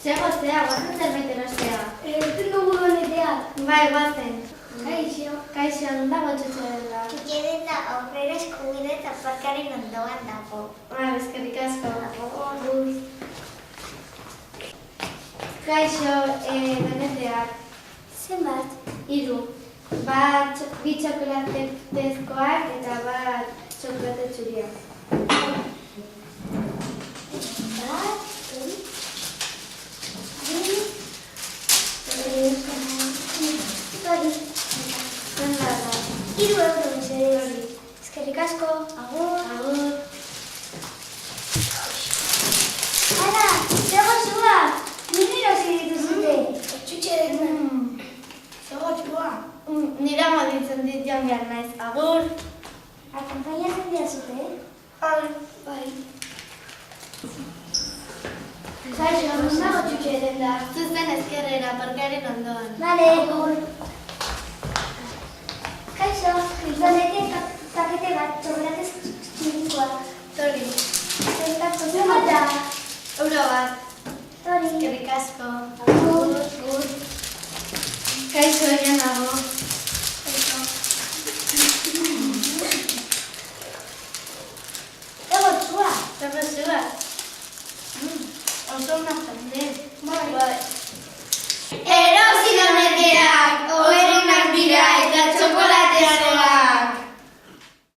Zegoztea, guazen zerbait erostea. Ezten dugu donetea. Bai, guazen. Kaixo. Kaixo, non dago txutxe dela? Txutxe dela aurrera eskubide eta parkaren ondoan dago. Eskerrik asko. Kaixo, doneteak. Zenbat? 3. Bi txokolatezkoak eta bat txokolate txuria. Eskerrik asko. Agur. Ara, zego zua. Nire hasi dituzute. Txutxe dena. Zego zua. Nira moditzen dit joan behar naiz. Agur. Akompainatzen dira zute? Bai. Kaixo, non dago txutxe dena? Zuzen ezkerrera, parkearen ondoan. Bale, agur. Kaixo, donete pakete bat txokolatez txurikoa. Tori. Zenbat da? Euro bat. Tori. Eskerrik asko. Agur. Kaixo, egin dago. Zego zua. Zego zua. Oso una jende. Bai. Erosi doneteak, oherunak dira eta txokolatearen